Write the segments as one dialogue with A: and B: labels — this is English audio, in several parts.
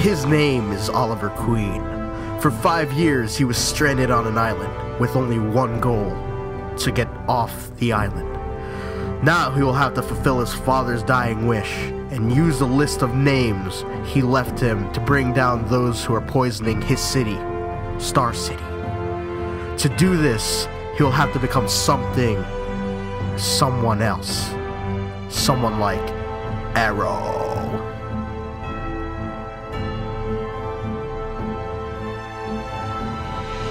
A: His name is Oliver Queen. For 5 years, he was stranded on an island with only one goal: to get off the island. Now he will have to fulfill his father's dying wish and use the list of names he left him to bring down those who are poisoning his city, Star City. To do this, he'll have to become something, someone else. Someone like Arrow.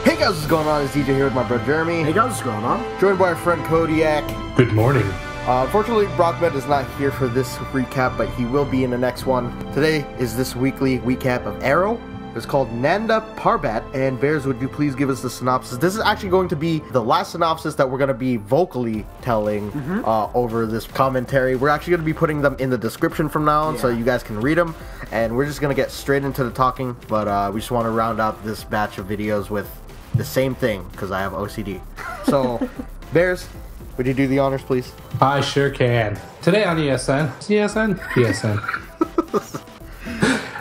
A: Hey guys, what's going on? It's DJ here with my brother Jeremy.
B: Hey guys, what's going on?
A: Joined by our friend Kodiak.
C: Good morning.
A: Unfortunately, Brockman is not here for this recap, but he will be in the next one. Today is this weekly recap of Arrow. It's called Nanda, Parbat, and Bears, would you please give us the synopsis? This is actually going to be the last synopsis that we're going to be vocally telling over this commentary. We're actually going to be putting them in the description from now on, so you guys can read them. And we're just going to get straight into the talking, but we just want to round out this batch of videos with the same thing, because I have OCD. So, Bears, would you do the honors, please?
C: I sure can. Today on ESN. ESN?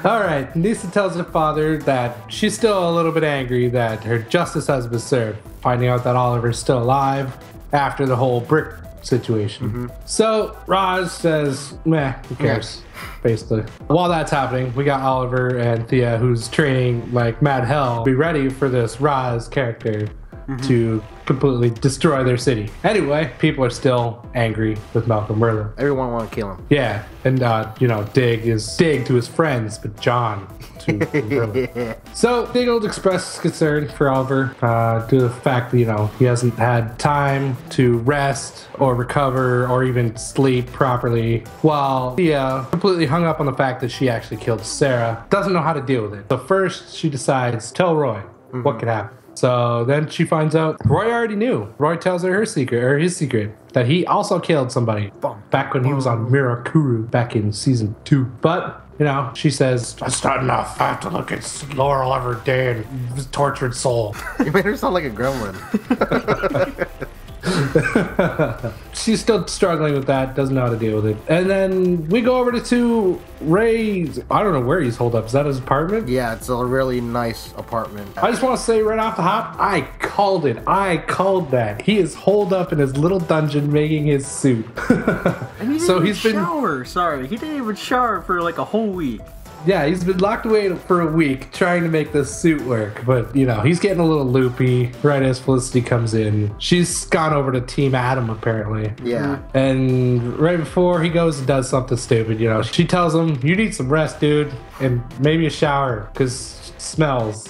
C: Alright, Nisa tells her father that she's still a little bit angry that her justice has been served, finding out that Oliver's still alive after the whole brick situation. So, Roz says, meh, who cares? Basically. While that's happening, we got Oliver and Thea, who's training like mad hell, be ready for this Roz character to completely destroy their city. Anyway, people are still angry with Malcolm Merlin.
A: Everyone want to kill him.
C: Yeah, and you know, Dig is Dig to his friends, but John to Merlin. So Dig will express concern for Oliver due to the fact that, you know, he hasn't had time to rest or recover or even sleep properly, while Thea completely hung up on the fact that she actually killed Sarah. Doesn't know how to deal with it. So first she decides, tell Roy what could happen. So then she finds out Roy already knew. Roy tells her secret, or his secret, that he also killed somebody back when he was on Mirakuru back in season 2. But, you know, she says, that's not enough. I have to look at Laurel every day and his tortured soul.
A: You made her sound like a gremlin.
C: She's still struggling with that, doesn't know how to deal with it. And then we go over to Ray's, I don't know where he's holed up. Is that his apartment?
A: Yeah, it's a really nice apartment.
C: I just want to say right off the hop, I called it. I called that. He is holed up in his little dungeon making his suit.
B: And he didn't even shower. Sorry, he didn't even shower for like a whole week.
C: Yeah, he's been locked away for a week trying to make this suit work, but, you know, he's getting a little loopy right as Felicity comes in. She's gone over to Team Adam, apparently.
A: Yeah.
C: And right before he goes and does something stupid, you know, she tells him, you need some rest, dude, and maybe a shower, because it smells.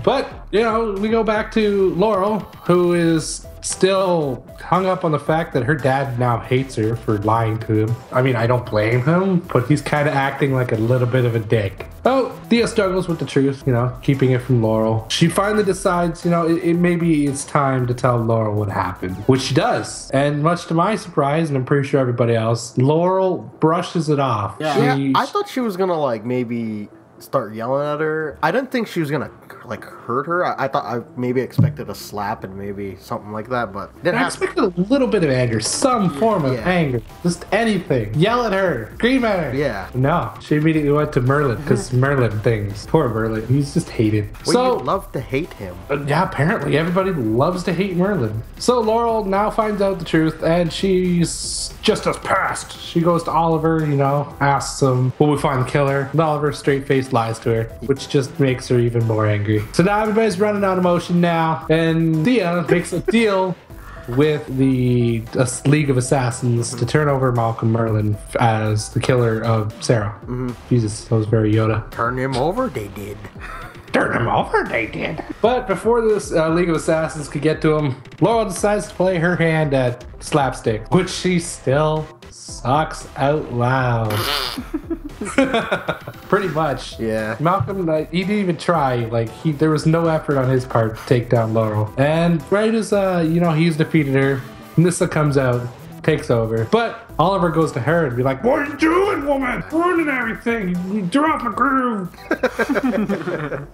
C: But, you know, we go back to Laurel, who is still hung up on the fact that her dad now hates her for lying to him. I mean, I don't blame him, but he's kind of acting like a little bit of a dick. Oh, Thea struggles with the truth, you know, keeping it from Laurel. She finally decides, you know, maybe it's time to tell Laurel what happened, which she does. And much to my surprise, and I'm pretty sure everybody else, Laurel brushes it off.
A: Yeah, I thought she was gonna, like, maybe start yelling at her. I didn't think she was gonna, like, hurt her. I thought I maybe expected a slap and maybe something like that, but didn't
C: I expected a little bit of anger, some form of anger, just anything. Yell at her, scream at her.
A: Yeah.
C: No, she immediately went to Merlin, because Merlin things. Poor Merlin, he's just hated.
A: Well,
C: so
A: you love to hate him.
C: Yeah, apparently everybody loves to hate Merlin. So Laurel now finds out the truth, and she's just as pissed. She goes to Oliver, you know, asks him, will we find the killer? And Oliver straight-faced lies to her, which just makes her even more angry. So now everybody's running out of motion now, and Thea makes a deal with the League of Assassins to turn over Malcolm Merlin as the killer of Sarah. Jesus, that was very Yoda.
A: Turn him over, they did.
C: Turn him over, they did. But before this League of Assassins could get to him, Laurel decides to play her hand at slapstick, which she still sucks out loud. Pretty much.
A: Yeah.
C: Malcolm, he didn't even try. Like, there was no effort on his part to take down Laurel. And right as, you know, he's defeated her, Nissa comes out, takes over. But Oliver goes to her and be like, what are you doing, woman? Ruining everything. You threw off my groove.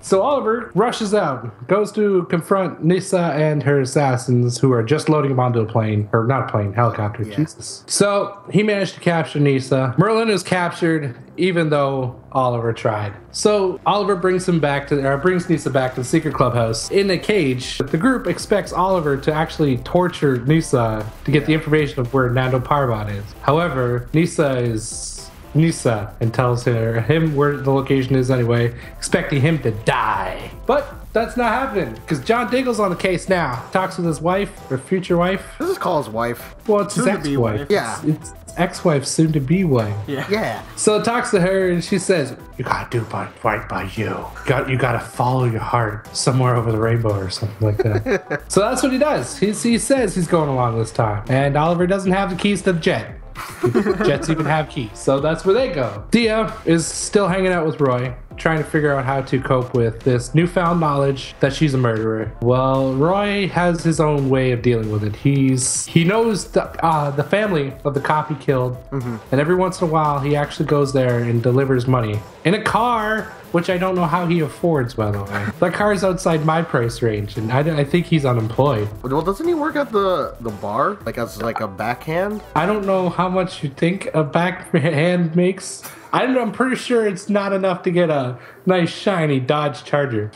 C: So Oliver rushes out, goes to confront Nissa and her assassins who are just loading him onto a plane. Or not a plane, helicopter. Yeah. Jesus. So he managed to capture Nissa. Merlin is captured even though Oliver tried. So Oliver brings Nisa back to the secret clubhouse in a cage. The group expects Oliver to actually torture Nisa to get the information of where Nanda Parbat is. However, Nisa and tells him where the location is anyway, expecting him to die. But that's not happening because John Diggle's on the case now. Talks with his wife or future wife.
A: Let's just call his wife.
C: Well, it's his ex-wife.
A: Yeah.
C: It's ex-wife, soon to be wife.
A: Yeah.
C: So talks to her and she says, "You gotta do right by you. You gotta follow your heart somewhere over the rainbow or something like that." So that's what he does. He says he's going along this time, and Oliver doesn't have the keys to the jet. Jets even have keys, so that's where they go. Dia is still hanging out with Roy, trying to figure out how to cope with this newfound knowledge that she's a murderer. Well, Roy has his own way of dealing with it. He knows the family of the cop he killed, and every once in a while he actually goes there and delivers money in a car, which I don't know how he affords, by the way. That car is outside my price range, and I think he's unemployed.
A: Well, doesn't he work at the bar, like as like a backhand?
C: I don't know how much you think a backhand makes. I'm pretty sure it's not enough to get a nice shiny Dodge Charger.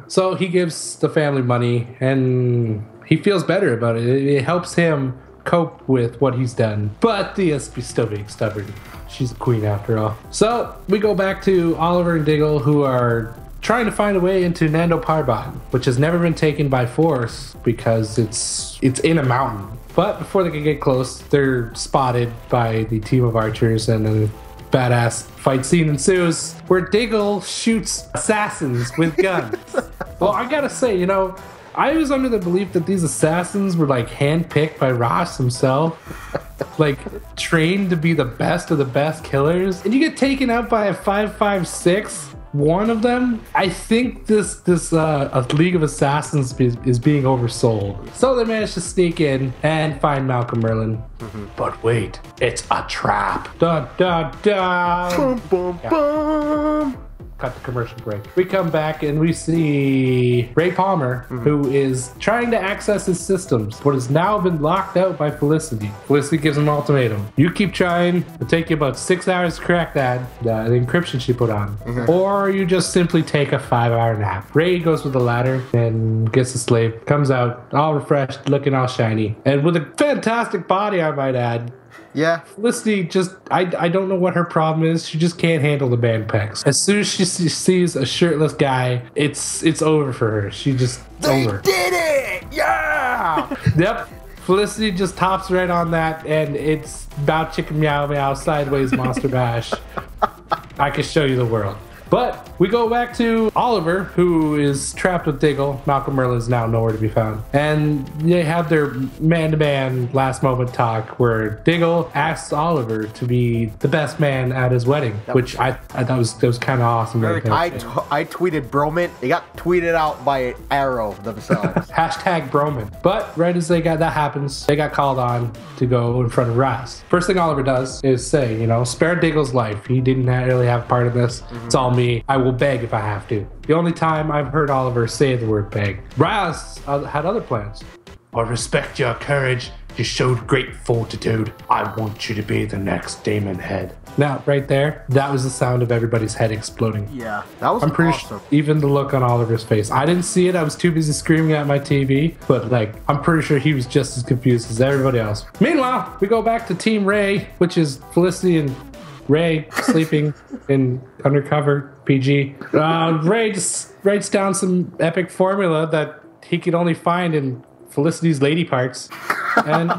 C: So he gives the family money, and he feels better about it. It helps him cope with what he's done. But Dia's still being stubborn. She's a queen after all. So we go back to Oliver and Diggle, who are trying to find a way into Nanda Parbat, which has never been taken by force because it's in a mountain. But before they can get close, they're spotted by the team of archers, and a badass fight scene ensues where Diggle shoots assassins with guns. Well, I gotta say, I was under the belief that these assassins were like handpicked by Ross himself, like trained to be the best of the best killers, and you get taken out by a 5.56. One of them. I think this a League of Assassins is being oversold. So they managed to sneak in and find Malcolm Merlin. But wait, it's a trap. Da da da.
A: Boom, boom, boom.
C: Cut the commercial break. We come back and we see Ray Palmer, who is trying to access his systems, but has now been locked out by Felicity. Felicity gives him an ultimatum. You keep trying, it'll take you about 6 hours to crack the encryption she put on. Or you just simply take a 5-hour nap. Ray goes with the latter and gets a slave, comes out all refreshed, looking all shiny, and with a fantastic body, I might add.
A: Yeah.
C: Felicity I don't know what her problem is. She just can't handle the man pecs. As soon as she sees a shirtless guy, it's over for her. She just over.
A: Did it! Yeah!
C: Yep. Felicity just hops right on that, and it's about chicken meow meow sideways monster bash. I can show you the world. But we go back to Oliver, who is trapped with Diggle. Malcolm Merlin is now nowhere to be found. And they have their man-to-man last moment talk where Diggle asks Oliver to be the best man at his wedding, which I thought was kind of awesome.
A: I tweeted Broman. It got tweeted out by Arrow themselves.
C: Hashtag Broman. But right as that happens, they got called on to go in front of Ross. First thing Oliver does is say, spare Diggle's life. He didn't really have a part of this. It's all me. I will beg if I have to. The only time I've heard Oliver say the word beg. Ross had other plans. I respect your courage. You showed great fortitude. I want you to be the next Damon Head. Now, right there, that was the sound of everybody's head exploding.
A: Yeah, that was
C: I'm pretty
A: awesome.
C: sure, even the look on Oliver's face. I didn't see it. I was too busy screaming at my TV. But, I'm pretty sure he was just as confused as everybody else. Meanwhile, we go back to Team Ray, which is Felicity and Ray sleeping in undercover PG. Ray just writes down some epic formula that he could only find in Felicity's lady parts. And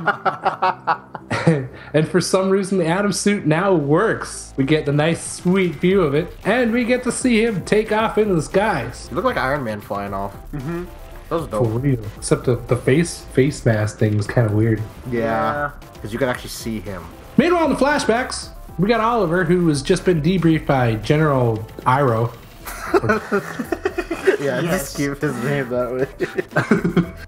C: and for some reason the Atom suit now works. We get the nice sweet view of it, and we get to see him take off into the skies.
A: You look like Iron Man flying off. That was dope.
C: For real. Except the face mask thing was kind of weird.
A: Yeah, because you could actually see him.
C: Meanwhile, in the flashbacks, we got Oliver, who has just been debriefed by General Iroh.
A: Yeah, just keep his name that way.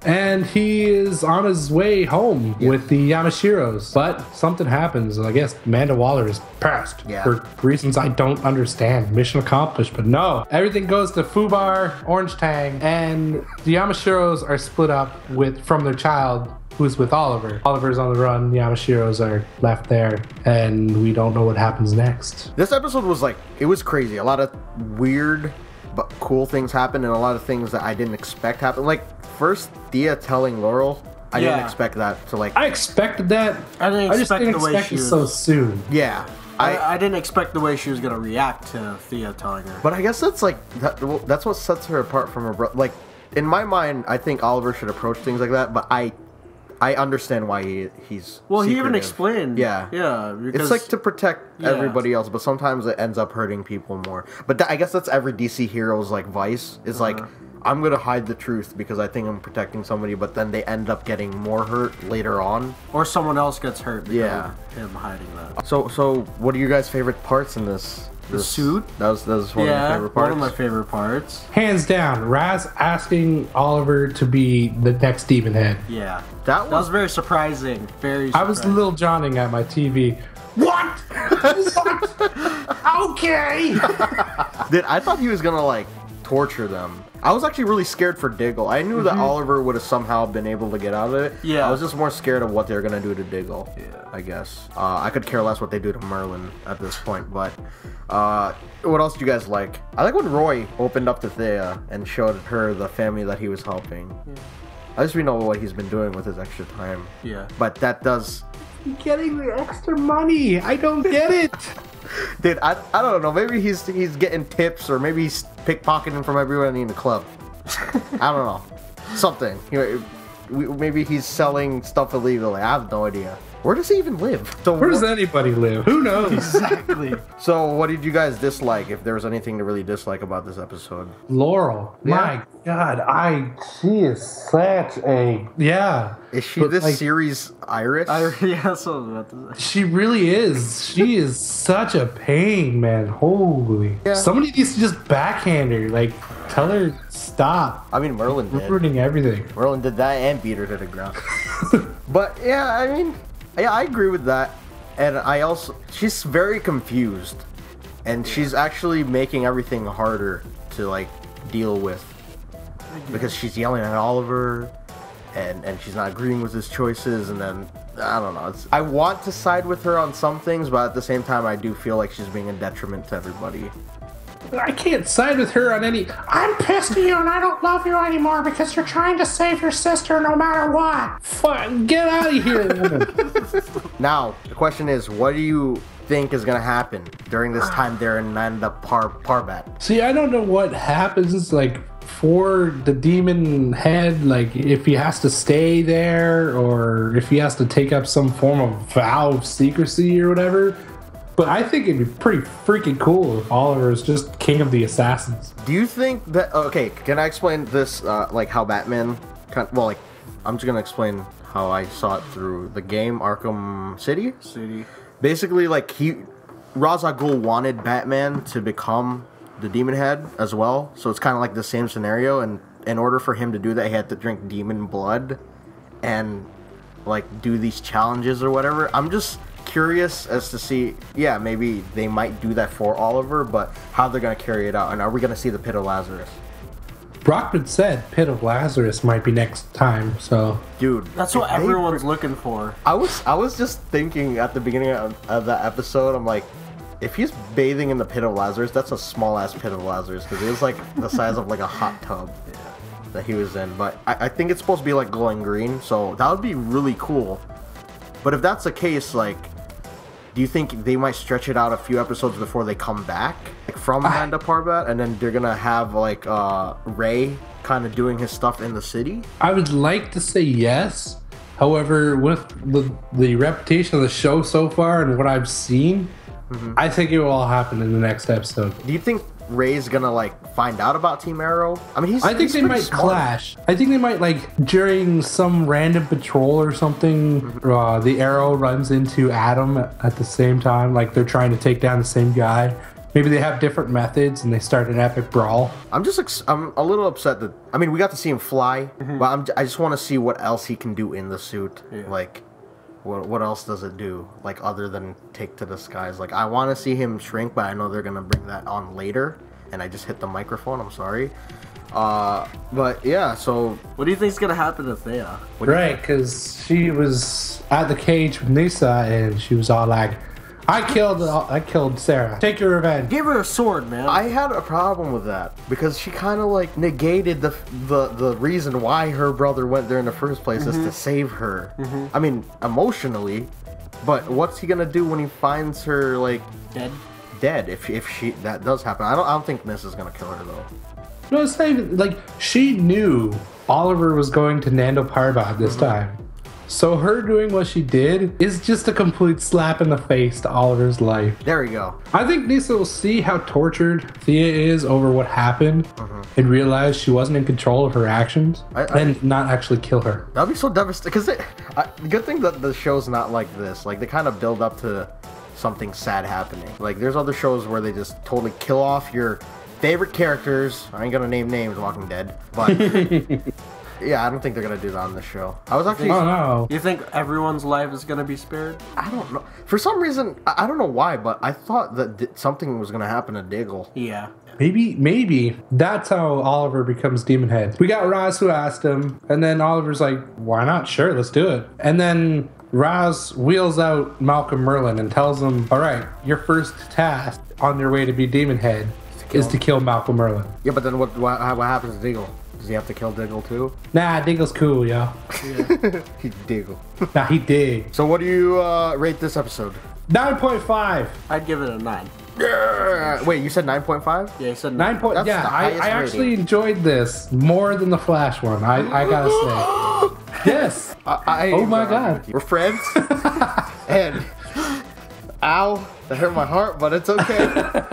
C: And he is on his way home with the Yamashiros. But something happens. I guess Amanda Waller is passed for reasons I don't understand. Mission accomplished, but no. Everything goes to Fubar, Orange Tang, and the Yamashiros are split up from their child, who's with Oliver. Oliver's on the run, Yamashiros are left there, and we don't know what happens next.
A: This episode was like, it was crazy. A lot of weird but cool things happened, and a lot of things that I didn't expect happened. Like, first, Thea telling Laurel, I didn't expect that to, like...
C: I expected that. I just didn't expect it so soon.
A: Yeah.
B: I didn't expect the way she was going to react to Thea telling her.
A: But I guess that's, like, that's what sets her apart from her brother. Like, in my mind, I think Oliver should approach things like that, but I understand why he's
B: well,
A: secretive.
B: He even explained.
A: Yeah.
B: Because,
A: it's like to protect everybody else, but sometimes it ends up hurting people more. But I guess that's every DC hero's, like, vice. Is like, I'm going to hide the truth because I think I'm protecting somebody, but then they end up getting more hurt later on.
B: Or someone else gets hurt because of him hiding that.
A: So what are your guys' favorite parts in this?
B: The suit?
A: That was one of my favorite parts.
B: One of my favorite parts.
C: Hands down, Raz asking Oliver to be the next demon head.
B: Yeah. That was very surprising. Very surprising.
C: I was Lil Johnning at my TV. What? What? Okay.
A: Dude, I thought he was gonna, like, torture them. I was actually really scared for Diggle. I knew that Oliver would have somehow been able to get out of it.
B: Yeah.
A: I was just more scared of what they were gonna do to Diggle.
B: Yeah.
A: I guess. I could care less what they do to Merlin at this point, but what else do you guys like? I like when Roy opened up to Thea and showed her the family that he was helping. Yeah. I just know what he's been doing with his extra time.
B: Yeah.
A: But that does...
C: Getting the extra money. I don't get it.
A: Dude, I don't know. Maybe he's getting tips, or maybe he's pickpocketing from everyone in the club. I don't know. Something. Maybe he's selling stuff illegally. I have no idea. Where does he even live? So
C: where does anybody live? Who knows?
B: Exactly.
A: So what did you guys dislike, if there was anything to really dislike about this episode?
C: Laurel. Yeah. My God, she is such a... Yeah.
A: Is she this series Iris?
B: Yeah, that's what I was about to say.
C: She really is. She is such a pain, man. Holy. Yeah. Somebody needs to just backhand her. Like, tell her stop.
A: I mean, Merlin did.
C: Ruining everything.
A: Merlin did that and beat her to the ground. But, yeah, I mean... Yeah, I agree with that. And she's very confused. And she's actually making everything harder to, like, deal with. Because she's yelling at Oliver, and she's not agreeing with his choices, and then, I don't know. I want to side with her on some things, but at the same time, I do feel like she's being a detriment to everybody.
C: I can't side with her on any... I'm pissed at you and I don't love you anymore because you're trying to save your sister no matter what. Fuck, get out of here, woman.
A: Now, the question is, what do you think is going to happen during this time there in Nanda Parbat?
C: See, I don't know what happens, like, for the demon head, like, if he has to stay there or if he has to take up some form of vow of secrecy or whatever. But I think it'd be pretty freaking cool if Oliver is just king of the assassins.
A: Do you think that... Okay, can I explain this, like, how Batman... Well, like, I'm just gonna explain how I saw it through the game Arkham City. Basically, like, Ra's al Ghul wanted Batman to become the demon head as well. So it's kind of like the same scenario. And in order for him to do that, he had to drink demon blood and, like, do these challenges or whatever. I'm just... curious as to see, maybe they might do that for Oliver, but how they're going to carry it out, and are we going to see the Pit of Lazarus?
C: Brockman said Pit of Lazarus might be next time, so...
A: Dude,
B: that's what everyone's looking for.
A: I was just thinking at the beginning of that episode, I'm like, if he's bathing in the Pit of Lazarus, that's a small-ass Pit of Lazarus, because it was like the size of like a hot tub that he was in, but I think it's supposed to be like glowing green, so that would be really cool. But if that's the case, like, do you think they might stretch it out a few episodes before they come back, like, from Nanda Parbat, and then they're gonna have, like, Ray kind of doing his stuff in the city?
C: I would like to say yes. However, with the reputation of the show so far and what I've seen, I think it will all happen in the next episode.
A: Do you think Ray's gonna, like, find out about Team Arrow? I mean,
C: I think they might clash. I think they might, like, during some random patrol or something, the Arrow runs into Adam at the same time. Like, they're trying to take down the same guy. Maybe they have different methods and they start an epic brawl.
A: I'm a little upset that... I mean, we got to see him fly, but I just want to see what else he can do in the suit. Yeah. Like, what else does it do, like, other than take to the skies? Like, I want to see him shrink, but I know they're going to bring that on later, and I just hit the microphone, I'm sorry. But yeah, so
B: what do you think's gonna happen to Thea?
C: Right, because she was at the cage with Nisa, and she was all like, I killed Sarah. Take your revenge.
B: Give her a sword, man.
A: I had a problem with that because she kind of like negated the reason why her brother went there in the first place is to save her. I mean, emotionally, but what's he gonna do when he finds her like dead? If that does happen, I don't think Nisa's gonna kill her though.
C: No, it's not even, like, she knew Oliver was going to Nanda Parbat this time. So her doing what she did is just a complete slap in the face to Oliver's life.
A: There we go.
C: I think Nisa will see how tortured Thea is over what happened and realize she wasn't in control of her actions and not actually kill her.
A: That'd be so devastating. Because the good thing that the show's not like this. Like, they kind of build up to something sad happening. Like, there's other shows where they just totally kill off your favorite characters. I ain't gonna name names, Walking Dead, but yeah, I don't think they're gonna do that on this show. I was actually.
C: Oh no!
B: You think everyone's life is gonna be spared?
A: I don't know. For some reason, I don't know why, but I thought that something was gonna happen to Diggle.
B: Yeah.
C: Maybe that's how Oliver becomes Demon Head. We got Raz who asked him, and then Oliver's like, "Why not? Sure, let's do it." And then Raz wheels out Malcolm Merlin and tells him, "All right, your first task on your way to be Demon Head is to kill Malcolm Merlin."
A: Yeah, but then what happens to Diggle? Does he have to kill Diggle too?
C: Nah, Diggle's cool, yo.
B: Yeah.
A: He's Diggle.
C: Nah, he dig.
A: So what do you rate this episode?
C: 9.5.
B: I'd give it a 9.
A: Yeah. Wait, you said 9.5?
B: Yeah, you said
C: 9 point.
A: That's
C: Yeah,
A: the
C: I
A: highest
C: actually
A: rating.
C: enjoyed this more than the Flash one. I gotta say. Yes. Oh my God.
A: We're friends. And ow, that hurt my heart, but it's okay.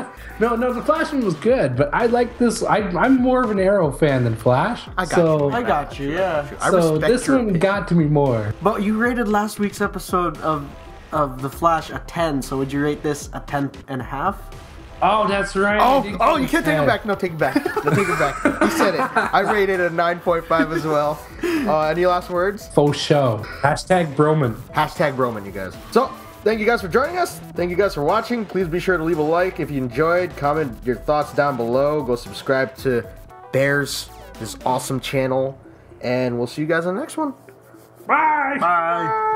C: No, the Flash one was good, but I like this. I'm more of an Arrow fan than Flash.
A: I got
B: you, yeah.
A: I
C: So
A: respect
C: this
A: your
C: one
A: opinion.
C: got to me more.
B: But you rated last week's episode of The Flash a 10, so would you rate this a 10.5?
C: Oh, that's right.
A: Oh, you can't take it back. No, take it back. No, take it back. You said it. I rated a 9.5 as well. Any last words?
C: Faux show. Hashtag Broman.
A: Hashtag Broman, you guys. So, thank you guys for joining us. Thank you guys for watching. Please be sure to leave a like if you enjoyed. Comment your thoughts down below. Go subscribe to Bears, this awesome channel. And we'll see you guys on the next one.
C: Bye.
B: Bye.